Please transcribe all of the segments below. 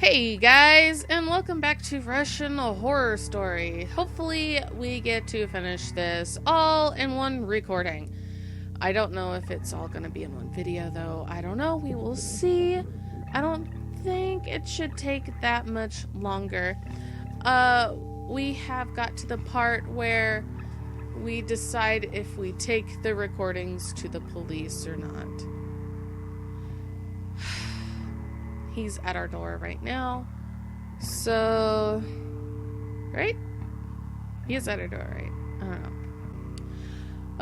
Hey guys, and welcome back to Russian Horror Story. Hopefully we get to finish this all in one recording. I don't know if it's all going to be in one video though. I don't know. We will see. I don't think it should take that much longer. We have got to the part where we decide if we take the recordings to the police or not. He's at our door right now. So, right? He is at our door, right? I don't know.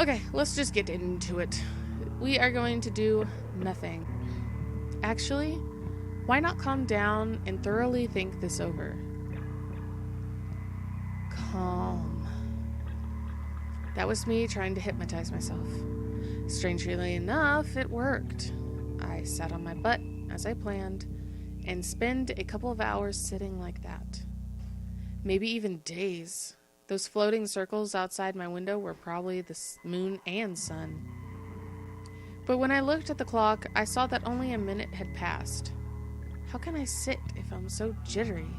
Okay, let's just get into it. We are going to do nothing. Actually, why not calm down and thoroughly think this over? Calm. That was me trying to hypnotize myself. Strangely enough, it worked. I sat on my butt as I planned and spend a couple of hours sitting like that. Maybe even days. Those floating circles outside my window were probably the moon and sun. But when I looked at the clock, I saw that only a minute had passed. How can I sit if I'm so jittery?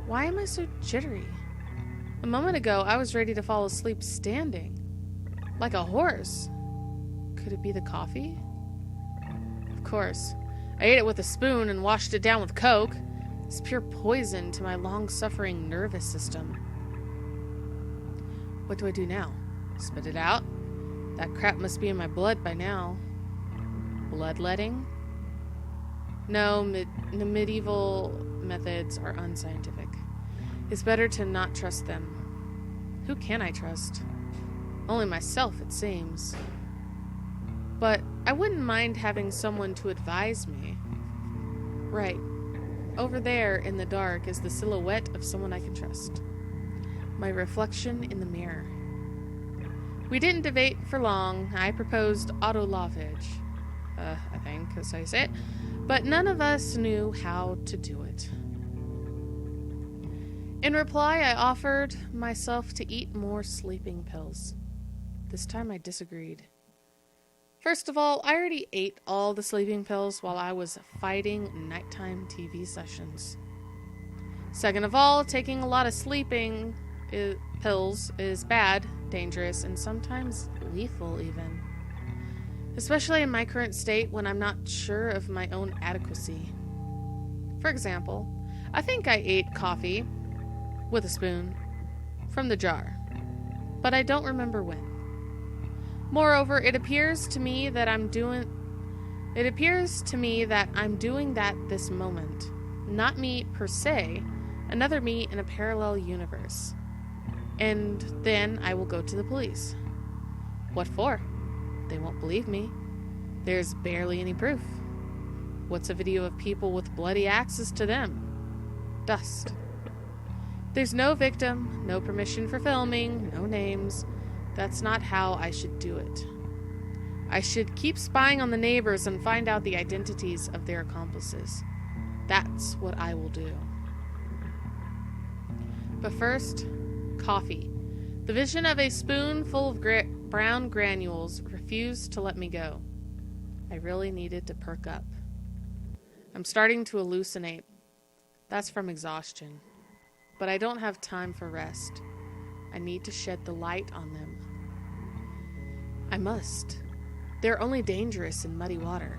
Why am I so jittery? A moment ago, I was ready to fall asleep standing, like a horse. Could it be the coffee? Of course. I ate it with a spoon and washed it down with Coke. It's pure poison to my long-suffering nervous system. What do I do now? Spit it out? That crap must be in my blood by now. Bloodletting? No, the medieval methods are unscientific. It's better to not trust them. Who can I trust? Only myself, it seems. But I wouldn't mind having someone to advise me. Right. Over there in the dark is the silhouette of someone I can trust. My reflection in the mirror. We didn't debate for long. I proposed auto lavage. I think, as I say it. But none of us knew how to do it. In reply, I offered myself to eat more sleeping pills. This time I disagreed. First of all, I already ate all the sleeping pills while I was fighting nighttime TV sessions. Second of all, taking a lot of sleeping pills is bad, dangerous, and sometimes lethal even. Especially in my current state when I'm not sure of my own adequacy. For example, I think I ate coffee with a spoon from the jar, but I don't remember when. Moreover, it appears to me that I'm doing that this moment. Not me per se, another me in a parallel universe. And then I will go to the police. What for? They won't believe me. There's barely any proof. What's a video of people with bloody axes to them? Dust. There's no victim, no permission for filming, no names. That's not how I should do it. I should keep spying on the neighbors and find out the identities of their accomplices. That's what I will do. But first, coffee. The vision of a spoonful of brown granules refused to let me go. I really needed to perk up. I'm starting to hallucinate. That's from exhaustion. But I don't have time for rest. I need to shed the light on them. I must. They're only dangerous in muddy water.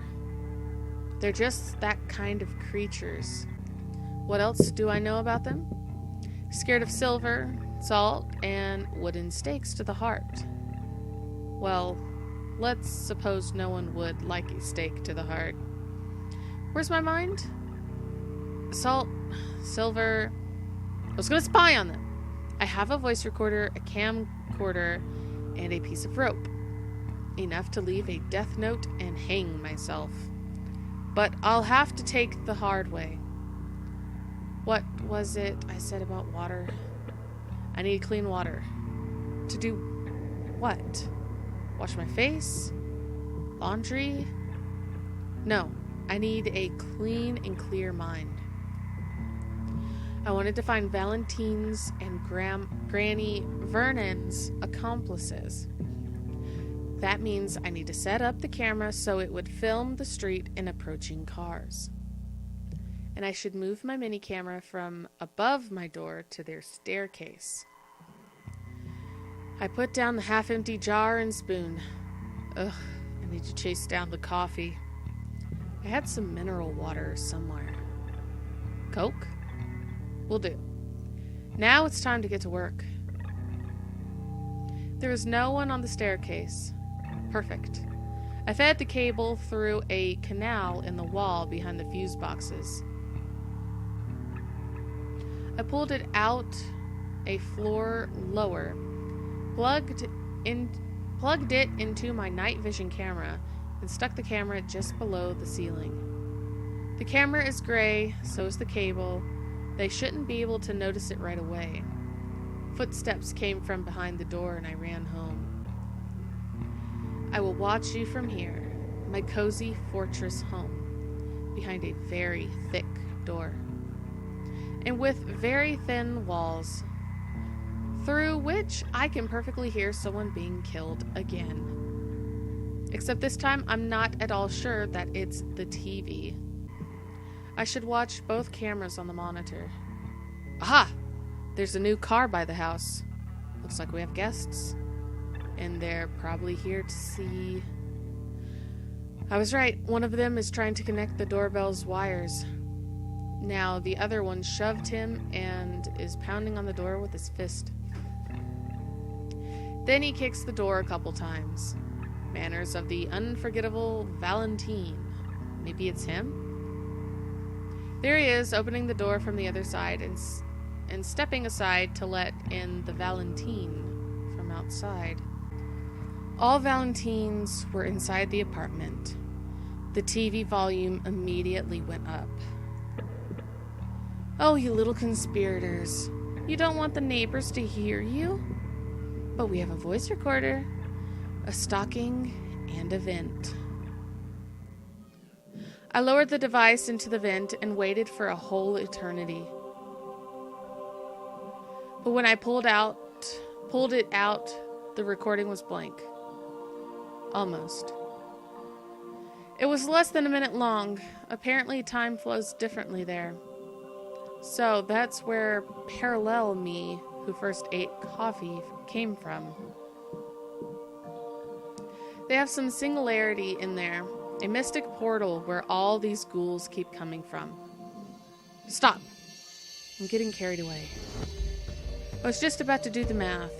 They're just that kind of creatures. What else do I know about them? Scared of silver, salt, and wooden stakes to the heart. Well, let's suppose no one would like a stake to the heart. Where's my mind? Salt, silver. I was gonna spy on them. I have a voice recorder, a camcorder, and a piece of rope. Enough to leave a death note and hang myself. But I'll have to take the hard way. What was it I said about water? I need clean water. To do what? Wash my face? Laundry? No, I need a clean and clear mind. I wanted to find Valentine's and Granny Vernon's accomplices. That means I need to set up the camera so it would film the street and approaching cars. and I should move my mini camera from above my door to their staircase. I put down the half-empty jar and spoon. Ugh, I need to chase down the coffee. I had some mineral water somewhere. Coke? Will do. Now it's time to get to work. There was no one on the staircase. Perfect. I fed the cable through a canal in the wall behind the fuse boxes. I pulled it out a floor lower, plugged it into my night vision camera, and stuck the camera just below the ceiling. The camera is gray, so is the cable. They shouldn't be able to notice it right away. Footsteps came from behind the door and I ran home. I will watch you from here, my cozy fortress home, behind a very thick door, and with very thin walls, through which I can perfectly hear someone being killed again. Except this time, I'm not at all sure that it's the TV. I should watch both cameras on the monitor. Aha! There's a new car by the house. Looks like we have guests. And they're probably here to see... I was right. One of them is trying to connect the doorbell's wires. Now, the other one shoved him and is pounding on the door with his fist. Then he kicks the door a couple times. Manners of the unforgettable Valentine. Maybe it's him? There he is, opening the door from the other side and stepping aside to let in the Valentine from outside. All Valentines were inside the apartment. The TV volume immediately went up. Oh, you little conspirators. You don't want the neighbors to hear you? But we have a voice recorder, a stocking, and a vent. I lowered the device into the vent and waited for a whole eternity. But when I pulled it out, the recording was blank. Almost. It was less than a minute long. Apparently time flows differently there. So that's where parallel me, who first ate coffee, came from. They have some singularity in there. A mystic portal where all these ghouls keep coming from. Stop! I'm getting carried away. I was just about to do the math.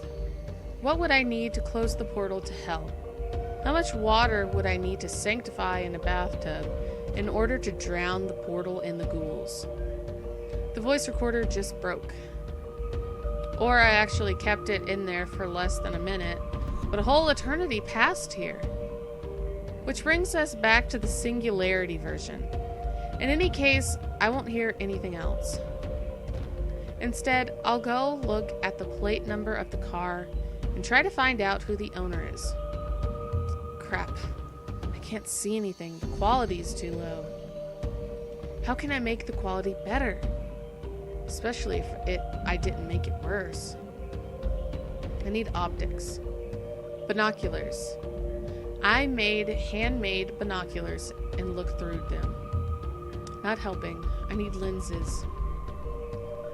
What would I need to close the portal to hell? How much water would I need to sanctify in a bathtub in order to drown the portal in the ghouls? The voice recorder just broke. Or I actually kept it in there for less than a minute, but a whole eternity passed here. Which brings us back to the singularity version. In any case, I won't hear anything else. Instead, I'll go look at the plate number of the car and try to find out who the owner is. Crap. I can't see anything. The quality is too low. How can I make the quality better? Especially if I didn't make it worse. I need optics. Binoculars. I made handmade binoculars and looked through them. Not helping. I need lenses.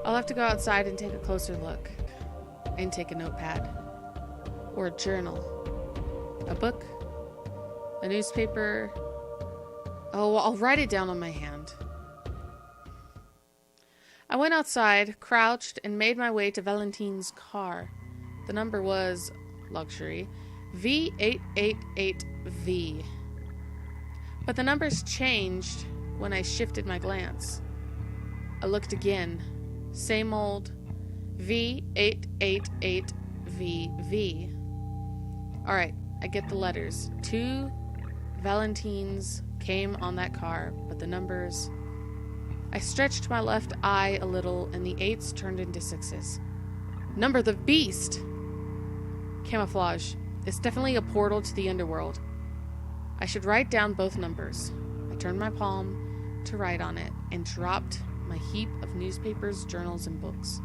I'll have to go outside and take a closer look. And take a notepad. Or a journal. A book. A newspaper. Oh, I'll write it down on my hand. I went outside, crouched, and made my way to Valentine's car. The number was luxury. V888V. But the numbers changed when I shifted my glance. I looked again. Same old V888VV. Alright, I get the letters. 2 Valentines came on that car, but the numbers... I stretched my left eye a little, and the 8s turned into 6s. Number the beast! Camouflage. It's definitely a portal to the underworld. I should write down both numbers. I turned my palm to write on it and dropped my heap of newspapers, journals, and books.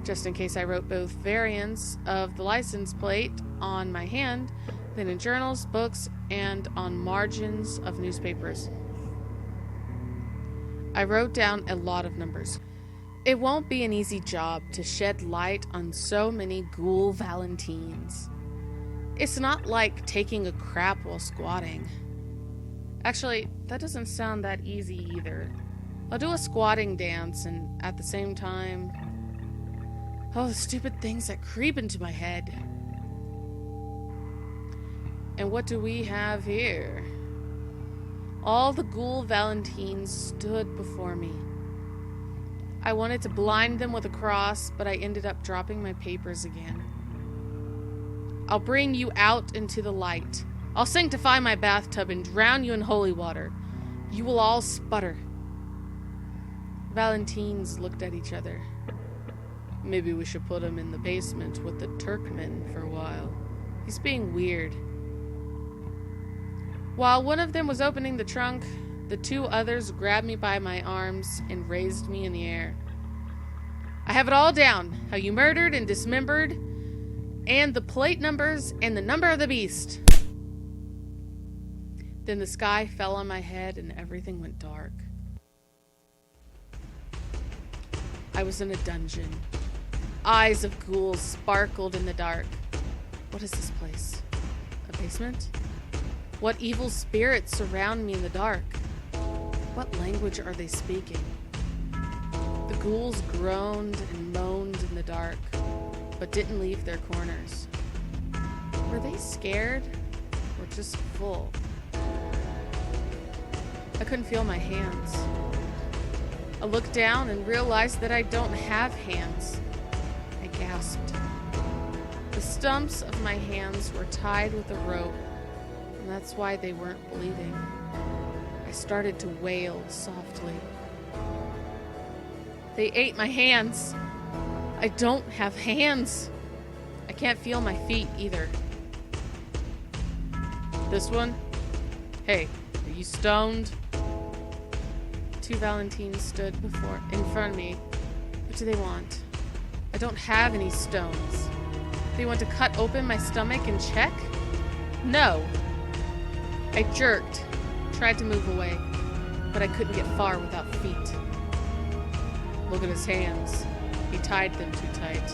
Just in case I wrote both variants of the license plate on my hand, then in journals, books, and on margins of newspapers. I wrote down a lot of numbers. It won't be an easy job to shed light on so many ghoul Valentines. It's not like taking a crap while squatting. Actually, that doesn't sound that easy either. I'll do a squatting dance and at the same time... Oh, the stupid things that creep into my head. And what do we have here? All the ghoul Valentines stood before me. I wanted to blind them with a cross, but I ended up dropping my papers again. I'll bring you out into the light. I'll sanctify my bathtub and drown you in holy water. You will all sputter. Valentines looked at each other. Maybe we should put him in the basement with the Turkmen for a while. He's being weird. While one of them was opening the trunk, the two others grabbed me by my arms and raised me in the air. I have it all down, how you murdered and dismembered, and the plate numbers and the number of the beast. Then the sky fell on my head and everything went dark. I was in a dungeon. Eyes of ghouls sparkled in the dark. What is this place? A basement? What evil spirits surround me in the dark? What language are they speaking? The ghouls groaned and moaned in the dark, but didn't leave their corners. Were they scared or just full? I couldn't feel my hands. I looked down and realized that I don't have hands. I gasped. The stumps of my hands were tied with a rope, and that's why they weren't bleeding. I started to wail softly. They ate my hands. I don't have hands. I can't feel my feet either. This one? Hey, are you stoned? Two Valentines stood in front of me. What do they want? I don't have any stones. They want to cut open my stomach and check? No. I jerked, tried to move away, but I couldn't get far without feet. Look at his hands. He tied them too tight.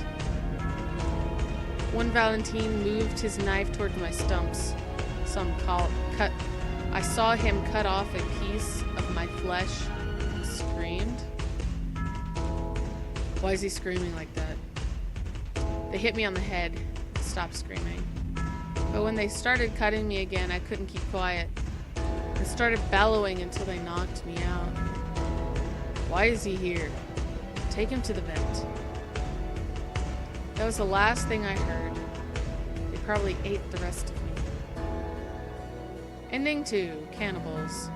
One Valentine moved his knife toward my stumps. I saw him cut off a piece of my flesh and screamed. Why is he screaming like that? They hit me on the head and stopped screaming. But when they started cutting me again, I couldn't keep quiet. I started bellowing until they knocked me out. Why is he here? Take him to the vent. That was the last thing I heard. They probably ate the rest of me. Ending 2, Cannibals.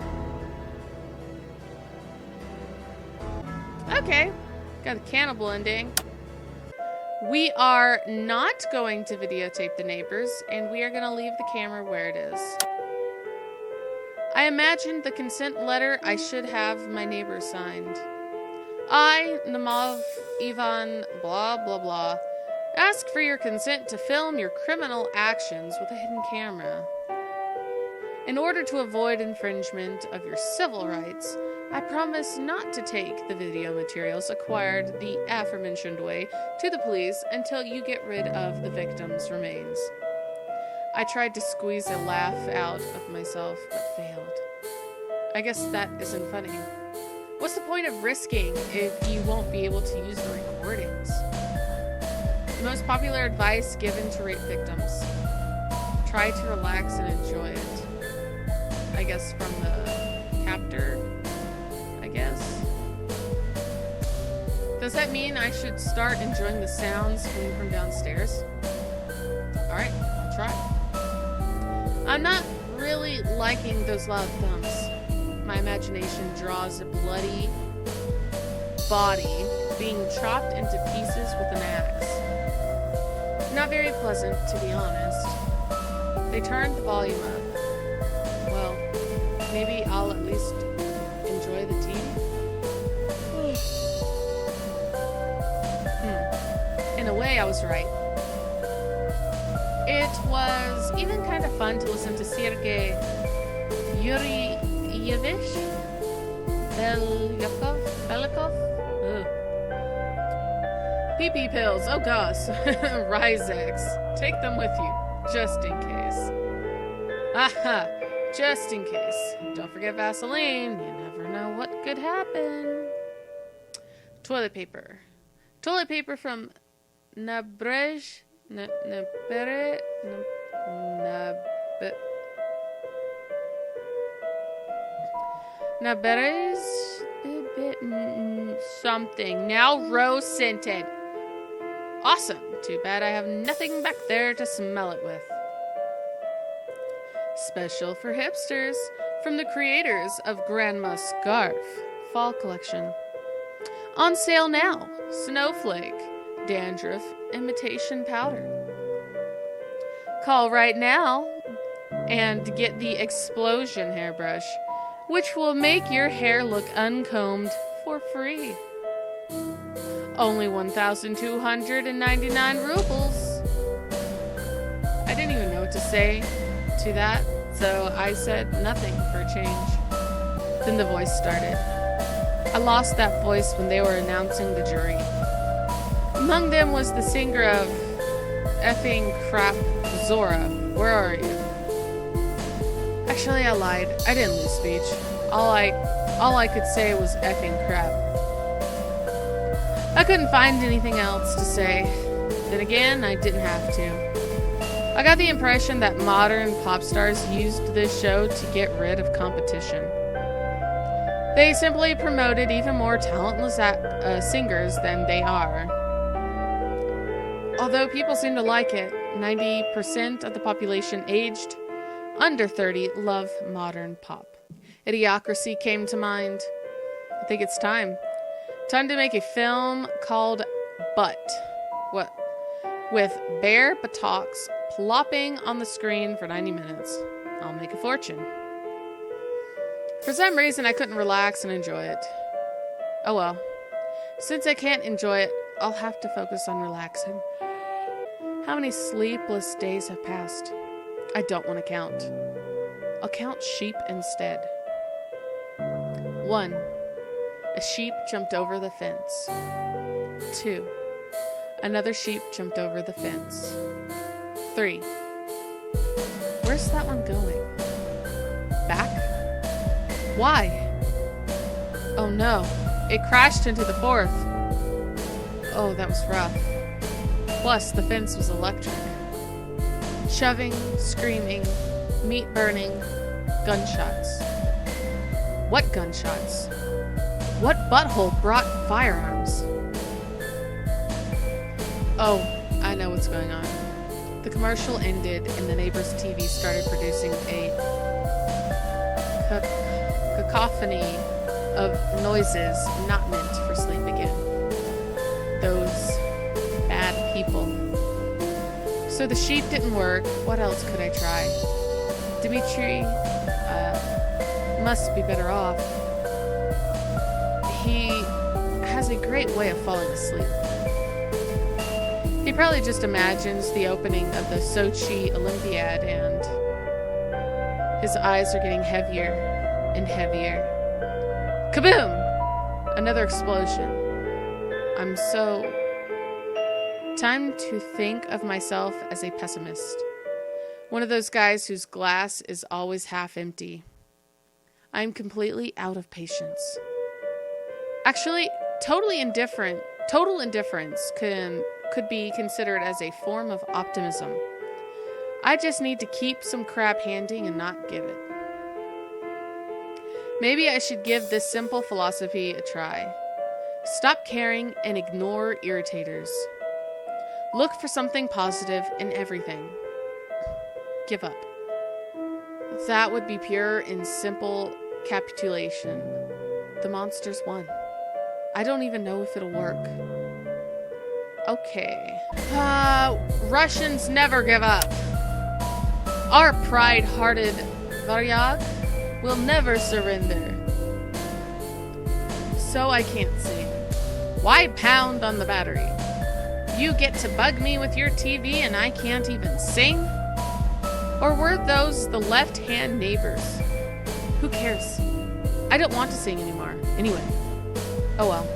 Okay, got a cannibal ending. We are not going to videotape the neighbors, and we are going to leave the camera where it is. I imagined the consent letter I should have my neighbors signed. I, Namov Ivan, blah blah blah, ask for your consent to film your criminal actions with a hidden camera. In order to avoid infringement of your civil rights, I promise not to take the video materials acquired the aforementioned way to the police until you get rid of the victim's remains. I tried to squeeze a laugh out of myself, but failed. I guess that isn't funny. What's the point of risking if you won't be able to use the recordings? The most popular advice given to rape victims: try to relax and enjoy it. I guess from the captor, I guess. Does that mean I should start enjoying the sounds coming from downstairs? Alright, I'll try. I'm not really liking those loud thumps. My imagination draws a bloody body being chopped into pieces with an axe. Not very pleasant, to be honest. They turned the volume up. Well, maybe I'll at least enjoy the tea. In a way, I was right. It was even kind of fun to listen to Sergei Yurievich, Belikov? Ugh. PP pills. Oh gosh. Ryzex. Take them with you, just in case. Aha. Just in case. Don't forget Vaseline. You never know what could happen. Toilet paper. Toilet paper from Nabrej. Naberes something. Now rose scented. Awesome. Too bad I have nothing back there to smell it with. Special for hipsters from the creators of Grandma Scarf Fall Collection. On sale now. Snowflake, dandruff, imitation powder. Call right now and get the explosion hairbrush, which will make your hair look uncombed for free. Only 1,299 rubles. I didn't even know what to say to that, so I said nothing for a change. Then the voice started. I lost that voice when they were announcing the jury. Among them was the singer of effing crap, Zora. Where are you? Actually, I lied. I didn't lose speech. All I could say was effing crap. I couldn't find anything else to say. Then again, I didn't have to. I got the impression that modern pop stars used this show to get rid of competition. They simply promoted even more talentless singers than they are. Although people seem to like it, 90% of the population aged under 30 love modern pop. Idiocracy came to mind. I think it's time. Time to make a film called Butt. What? With bare buttocks plopping on the screen for 90 minutes. I'll make a fortune. For some reason, I couldn't relax and enjoy it. Oh well. Since I can't enjoy it, I'll have to focus on relaxing. How many sleepless days have passed? I don't want to count. I'll count sheep instead. 1. A sheep jumped over the fence. 2. Another sheep jumped over the fence. 3. Where's that one going? Back? Why? Oh no, it crashed into the 4th. Oh, that was rough. Plus, the fence was electric. Shoving, screaming, meat burning, gunshots. What gunshots? What butthole brought firearms? Oh, I know what's going on. The commercial ended and the neighbor's TV started producing a cacophony of noises not meant for sleep again. Those bad people. So the sheep didn't work. What else could I try? Dimitri must be better off. He has a great way of falling asleep. He probably just imagines the opening of the Sochi Olympiad and his eyes are getting heavier and heavier. Kaboom! Another explosion. I'm so... Time to think of myself as a pessimist. One of those guys whose glass is always half empty. I'm completely out of patience. Actually, total indifference could be considered as a form of optimism. I just need to keep some crap handing and not give it. Maybe I should give this simple philosophy a try. Stop caring and ignore irritators. Look for something positive in everything. Give up. That would be pure and simple capitulation. The monsters won. I don't even know if it'll work. Okay. Russians never give up. Our pride-hearted Varyag will never surrender. So I can't sing. Why pound on the battery? You get to bug me with your TV and I can't even sing? Or were those the left-hand neighbors? Who cares? I don't want to sing anymore. Anyway, oh well,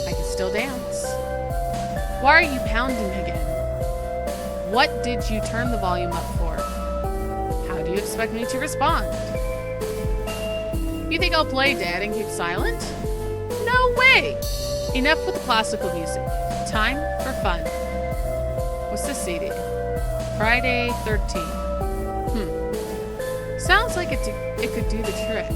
I can still dance. Why are you pounding again? What did you turn the volume up for? How do you expect me to respond? You think I'll play dead and keep silent? No way! Enough with the classical music. Time for fun. What's this CD? Friday 13. Sounds like it could do the trick.